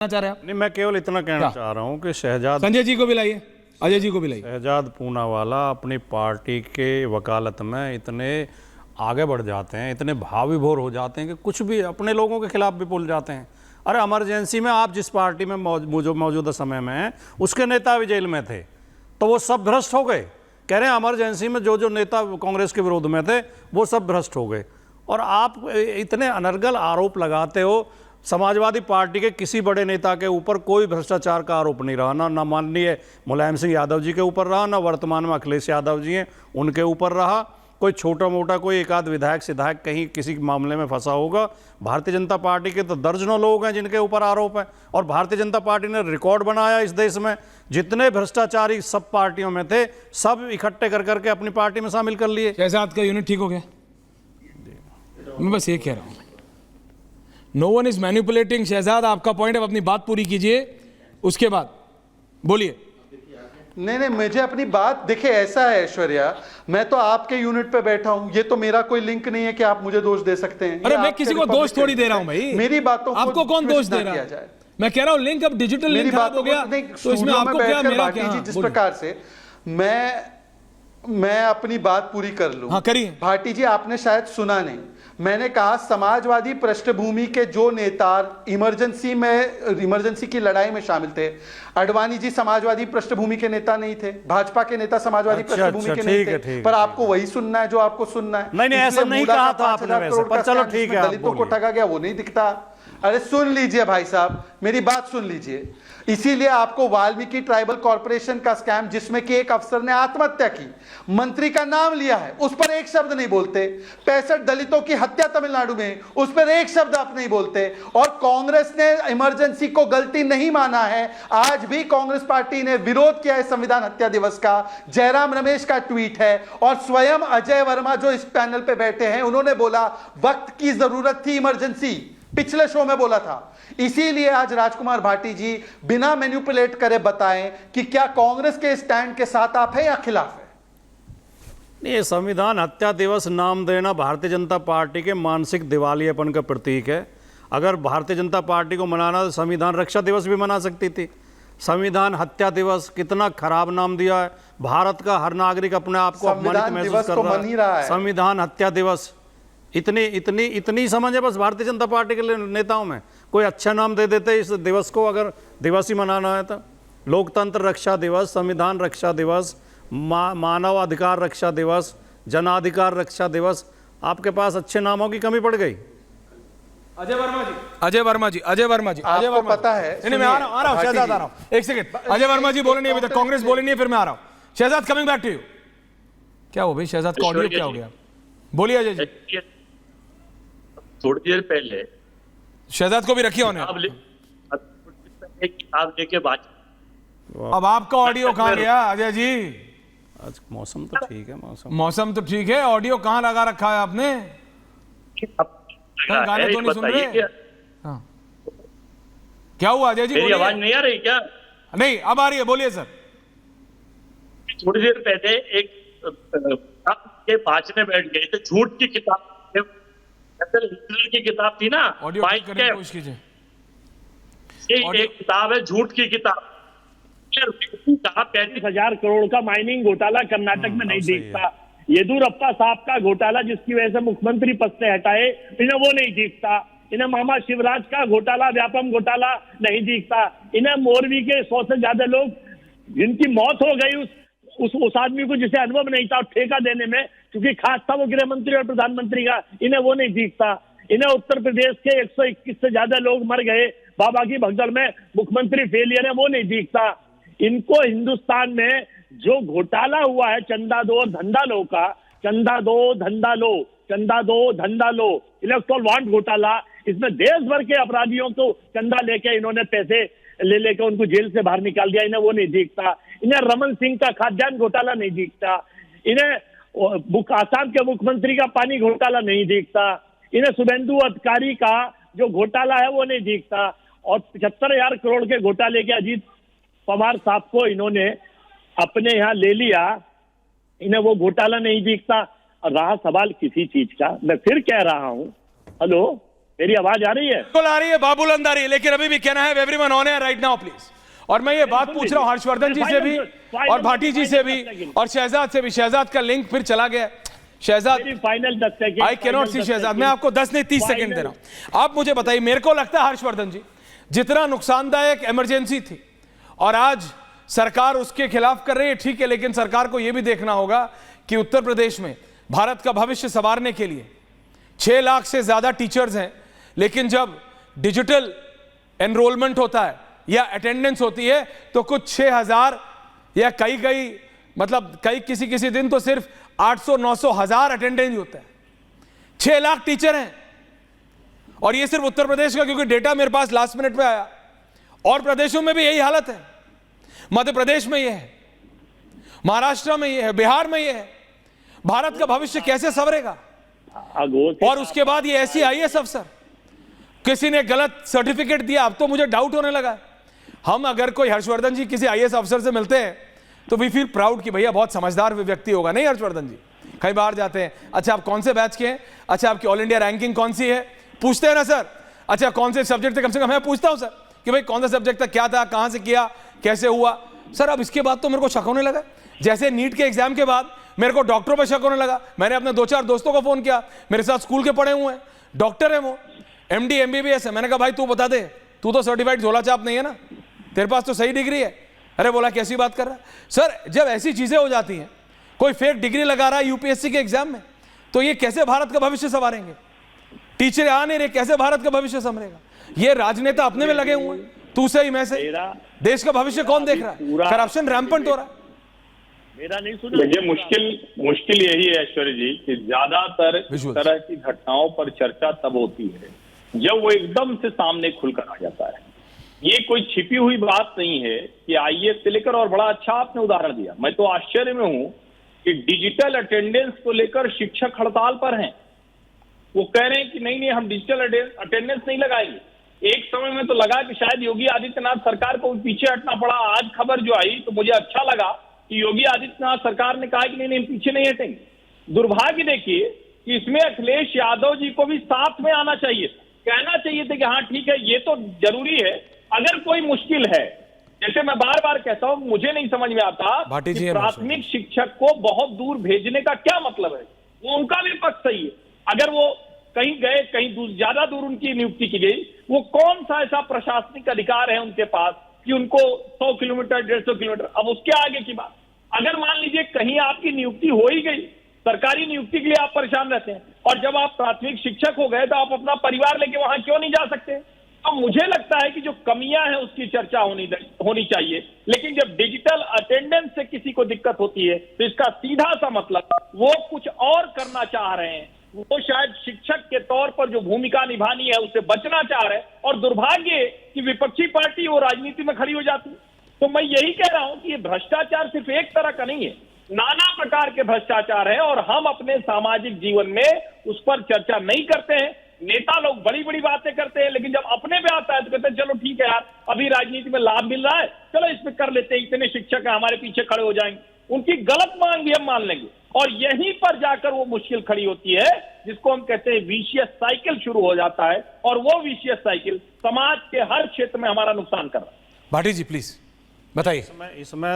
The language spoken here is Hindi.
चाह रहे हैं आप? नहीं, मैं केवल इतना कहना चाह रहा हूं कि शहजाद संजय जी को भी लाइए, अजय जी को भी लाइए। शहजाद पूनावाला अपनी पार्टी के वकालत में इतने आगे बढ़ जाते हैं, इतने भाव विभोर हो जाते हैं कि कुछ भी अपने लोगों के खिलाफ भी बोल जाते हैं। अरे इमरजेंसी में आप जिस पार्टी में मौजूदा समय में हैं उसके नेता भी जेल में थे, तो वो सब भ्रष्ट हो गए। कह रहे हैं इमरजेंसी में जो जो नेता कांग्रेस के विरोध में थे वो सब भ्रष्ट हो गए। और आप इतने अनर्गल आरोप लगाते हो। समाजवादी पार्टी के किसी बड़े नेता के ऊपर कोई भ्रष्टाचार का आरोप नहीं रहा, ना माननीय मुलायम सिंह यादव जी के ऊपर रहा, ना वर्तमान में अखिलेश यादव जी हैं उनके ऊपर रहा। कोई छोटा मोटा कोई एक आध विधायक सिधायक कहीं किसी मामले में फंसा होगा। भारतीय जनता पार्टी के तो दर्जनों लोग हैं जिनके ऊपर आरोप है, और भारतीय जनता पार्टी ने रिकॉर्ड बनाया इस देश में। जितने भ्रष्टाचारी सब पार्टियों में थे सब इकट्ठे कर करके अपनी पार्टी में शामिल कर लिए। शहजाद का यूनिट ठीक हो गया? मैं बस ये कह रहा हूं, no one is manipulating. Shahzad आपका पॉइंट, अब अपनी बात पूरी कीजिए, उसके बाद बोलिए। नहीं, मुझे अपनी बात देखिए, ऐसा है ऐश्वर्या, मैं तो आपके यूनिट पे बैठा हूं, ये तो मेरा कोई लिंक नहीं है कि आप मुझे दोष दे सकते हैं। अरे मैं किसी को दोष थोड़ी दे रहा हूं भाई, मेरी बातों को आपको कौन दोष दे रहा है? मैं कह रहा हूं लिंक अब डिजिटल लिंक खराब हो गया, तो इसमें आपको क्या, मेरा क्या? जिस प्रकार से मैं अपनी बात पूरी कर लूं। हाँ करिए। भाटी जी, आपने शायद सुना नहीं, मैंने कहा समाजवादी पृष्ठभूमि के जो नेता इमरजेंसी की लड़ाई में शामिल थे, अडवाणी जी समाजवादी पृष्ठभूमि के नेता नहीं थे, भाजपा के नेता समाजवादी पृष्ठभूमि के नहीं थे, पर आपको वही सुनना है जो आपको सुनना है। नहीं, ऐसा नहीं कहा था आपने वैसे, पर चलो ठीक है, दलितों को ठगा गया वो नहीं दिखता। अरे सुन लीजिए भाई साहब, मेरी बात सुन लीजिए। इसीलिए आपको वाल्मीकि ट्राइबल कॉर्पोरेशन का स्कैम, जिसमें कि एक अफसर ने आत्महत्या की, मंत्री का नाम लिया है, उस पर एक शब्द नहीं बोलते। 65 दलितों की हत्या तमिलनाडु में, उस पर एक शब्द आप नहीं बोलते। और कांग्रेस ने इमरजेंसी को गलती नहीं माना है। आज भी कांग्रेस पार्टी ने विरोध किया है संविधान हत्या दिवस का। जयराम रमेश का ट्वीट है, और स्वयं अजय वर्मा जो इस पैनल पे बैठे हैं, उन्होंने बोला वक्त की जरूरत थी इमरजेंसी, पिछले शो में बोला था। इसीलिए आज राजकुमार भाटी जी बिना मैनिपुलेट करे बताएं कि क्या कांग्रेस के स्टैंड के साथ आप हैं या खिलाफ है? ये संविधान हत्या दिवस नाम देना भारतीय जनता पार्टी के मानसिक दिवालियापन का प्रतीक है। अगर भारतीय जनता पार्टी को मनाना तो संविधान रक्षा दिवस भी मना सकती थी। संविधान हत्या दिवस कितना खराब नाम दिया है। भारत का हर नागरिक अपने आप को अपमानित महसूस कर रहा है। संविधान हत्या दिवस, इतनी समझ है बस भारतीय जनता पार्टी के नेताओं में। कोई अच्छा नाम दे देते इस दिवस को, अगर दिवस ही मनाना है तो। लोकतंत्र रक्षा दिवस, संविधान रक्षा दिवस, मानव अधिकार रक्षा दिवस, जनाधिकार रक्षा दिवस, आपके पास अच्छे नामों की कमी पड़ गई। अजय वर्मा जी, आपको पता है? नहीं, मैं आ रहा हूं शहजाद, आ रहा हूं, एक सेकंड। अजय वर्मा जी बोले नहीं अभी तक, कांग्रेस बोले नहीं है, फिर मैं आ रहा हूं। Shahzad coming back to you. क्या हो भाई शहजाद का ऑडियो क्या हो गया? बोलिए अजय जी। थोड़ी देर पहले शहजाद को भी रखिए होने, किताब लेके बात। अब आपका ऑडियो कहाँ गया अजय जी? आज मौसम तो ठीक है, मौसम तो ठीक है, ऑडियो कहाँ लगा रखा है आपने? गाने तो नहीं सुन रहे? हाँ। क्या हुआ अजय जी? मेरी आवाज नहीं आ रही क्या? नहीं, अब आ रही है, बोलिए सर। थोड़ी देर पहले एक के बाँचने बैठ गए थे, झूठ की किताब की किताब थी ना, ऑडियो ठीक करने की कोशिश कीजिए। एक किताब है झूठ की किताब। 35,000 करोड़ का माइनिंग घोटाला कर्नाटक में नहीं दिखता। येदुरप्पा साहब का घोटाला जिसकी वजह से मुख्यमंत्री पद से हटाए, इन्हें वो नहीं दिखता। इन्हें मामा शिवराज का घोटाला, व्यापम घोटाला नहीं दिखता। इन्हें मोरवी के 100 से ज्यादा लोग जिनकी मौत हो गई, उस आदमी को जिसे अनुभव नहीं था ठेका देने में, क्योंकि खास था वो गृह मंत्री और प्रधानमंत्री का, इन्हें वो नहीं दिखता। इन्हें उत्तर प्रदेश के 121 से ज्यादा लोग मर गए बाबा की भगदड़ में, मुख्यमंत्री फेलियर है, वो नहीं दिखता। इनको हिंदुस्तान में जो घोटाला हुआ है चंदा दो धंधा लो का, चंदा दो धंधा लो, चंदा दो धंधा लो, इलेक्टोरल बॉन्ड घोटाला, इसमें देश भर के अपराधियों को चंदा लेके इन्होंने पैसे ले लेकर उनको जेल से बाहर निकाल दिया, इन्हें वो नहीं दिखता। इन्हें रमन सिंह का खाद्यान्न घोटाला नहीं दिखता। इन्हें आसाम के मुख्यमंत्री का पानी घोटाला नहीं दिखता। इन्हें शुभेंदु अधिकारी का जो घोटाला है वो नहीं दिखता। और 75,000 करोड़ के घोटाले के अजीत पवार साहब को इन्होंने अपने यहाँ ले लिया, इन्हें वो घोटाला नहीं दिखता। रहा सवाल किसी चीज का, मैं फिर कह रहा हूं, हेलो, मेरी आवाज आ रही है? बिल्कुल आ रही है, बाबुलंद आ रही है, लेकिन अभी भी कहना है everyone on air right now please. और मैं ये बात पूछ रहा हूं हर्षवर्धन जी से भी और भाटी जी से भी और शहजाद से भी। शहजाद का लिंक फिर चला गया। Shahzad, final 10 second. I cannot see Shahzad, मैं आपको 10 नहीं 30 सेकंड दे रहा हूं। आप मुझे बताइए, मेरे को लगता है हर्षवर्धन जी, जितना नुकसानदायक इमरजेंसी थी और आज सरकार उसके खिलाफ कर रही है, ठीक है, लेकिन सरकार को यह भी देखना होगा कि उत्तर प्रदेश में भारत का भविष्य संवारने के लिए 6 लाख से ज्यादा टीचर्स हैं, लेकिन जब डिजिटल एनरोलमेंट होता है या अटेंडेंस होती है तो कुछ 6,000 या कई किसी दिन तो सिर्फ 800 900 हजार अटेंडेंस होता है। 6 लाख टीचर हैं और ये सिर्फ उत्तर प्रदेश का, क्योंकि डेटा मेरे पास लास्ट मिनट में आया। और प्रदेशों में भी यही हालत है। मध्य प्रदेश में यह है, महाराष्ट्र में यह है, बिहार में यह है। भारत का भविष्य कैसे संवरेगा? और उसके बाद ये ऐसी आईएएस अफसर, किसी ने गलत सर्टिफिकेट दिया, अब तो मुझे डाउट होने लगा। हम अगर कोई हर्षवर्धन जी किसी आईएएस अफसर से मिलते हैं तो वी फील प्राउड कि भैया बहुत समझदार व्यक्ति होगा, नहीं हर्षवर्धन जी? कई बार जाते हैं, अच्छा आप कौन से बैच के हैं, अच्छा आपकी ऑल इंडिया रैंकिंग कौन सी है, पूछते हैं ना सर। अच्छा कौन से सब्जेक्ट थे, कम से कम मैं पूछता हूं सर कि भाई कौन सा सब्जेक्ट था, क्या था, कहां से किया, कैसे हुआ। सर अब इसके बाद तो मेरे को शक होने लगा। जैसे नीट के एग्जाम के बाद मेरे को डॉक्टरों पर शक होने लगा। मैंने अपने 2-4 दोस्तों को फोन किया, मेरे साथ स्कूल के पढ़े हुए हैं, डॉक्टर है वो, MD MBBS है। मैंने कहा भाई तू बता दे, तू तो सर्टिफाइड झोला छाप नहीं है ना, तेरे पास तो सही डिग्री है। अरे बोला कैसी बात कर रहा है सर? जब ऐसी चीजें हो जाती हैं, कोई फेक डिग्री लगा रहा है यूपीएससी के एग्जाम में, तो ये कैसे भारत का भविष्य संवारेंगे? टीचर आ नहीं रहे, कैसे भारत का भविष्य संवरेगा? ये राजनेता अपने में लगे हुए हैं, तू से ही मैं से। देश का भविष्य कौन देख रहा है? करप्शन रैंपेंट हो रहा है। मेरा नहीं सुना। देखिए मुश्किल यही है ऐश्वर्य जी कि ज्यादातर इस तरह की घटनाओं पर चर्चा तब होती है जब वो एकदम से सामने खुलकर आ जाता है। ये कोई छिपी हुई बात नहीं है कि आईएएस से लेकर, और बड़ा अच्छा आपने उदाहरण दिया। मैं तो आश्चर्य में हूं कि डिजिटल अटेंडेंस को लेकर शिक्षक हड़ताल पर हैं। वो कह रहे हैं कि नहीं हम डिजिटल अटेंडेंस नहीं लगाएंगे। एक समय में तो लगा कि शायद योगी आदित्यनाथ सरकार को पीछे हटना पड़ा। आज खबर जो आई तो मुझे अच्छा लगा कि योगी आदित्यनाथ सरकार ने कहा कि नहीं पीछे नहीं हटेंगे। दुर्भाग्य देखिए कि इसमें अखिलेश यादव जी को भी साथ में आना चाहिए, कहना चाहिए था कि हाँ ठीक है, ये तो जरूरी है। अगर कोई मुश्किल है, जैसे मैं बार बार कहता हूं, मुझे नहीं समझ में आता कि प्राथमिक शिक्षक को बहुत दूर भेजने का क्या मतलब है। वो उनका भी पक्ष सही है। अगर वो कहीं गए, कहीं ज्यादा दूर उनकी नियुक्ति की गई, वो कौन सा ऐसा प्रशासनिक अधिकार है उनके पास कि उनको 100 किलोमीटर 150 किलोमीटर, अब उसके आगे की बात। अगर मान लीजिए कहीं आपकी नियुक्ति हो ही गई, सरकारी नियुक्ति के लिए आप परेशान रहते हैं, और जब आप प्राथमिक शिक्षक हो गए तो आप अपना परिवार लेके वहां क्यों नहीं जा सकते? तो मुझे लगता है कि जो कमियां हैं उसकी चर्चा होनी चाहिए। लेकिन जब डिजिटल अटेंडेंस से किसी को दिक्कत होती है तो इसका सीधा सा मतलब वो कुछ और करना चाह रहे हैं। वो शायद शिक्षक के तौर पर जो भूमिका निभानी है उससे बचना चाह रहे हैं, और दुर्भाग्य कि विपक्षी पार्टी वो राजनीति में खड़ी हो जाती है। तो मैं यही कह रहा हूं कि ये भ्रष्टाचार सिर्फ एक तरह का नहीं है, नाना प्रकार के भ्रष्टाचार है, और हम अपने सामाजिक जीवन में उस पर चर्चा नहीं करते हैं। नेता लोग बड़ी बड़ी बातें करते हैं, लेकिन जब अपने पे आता है तो कहते हैं चलो ठीक है यार, अभी राजनीति में लाभ मिल रहा है, चलो इसमें कर लेते हैं, इतने शिक्षक हैं हमारे पीछे खड़े हो जाएंगे। उनकी गलत मांग भी हम मान लेंगे, और यहीं पर जाकर वो मुश्किल खड़ी होती है जिसको हम कहते हैं विशियस साइकिल शुरू हो जाता है, और वो विशियस साइकिल समाज के हर क्षेत्र में हमारा नुकसान कर रहा है। भाटी जी प्लीज बताइए। इसमें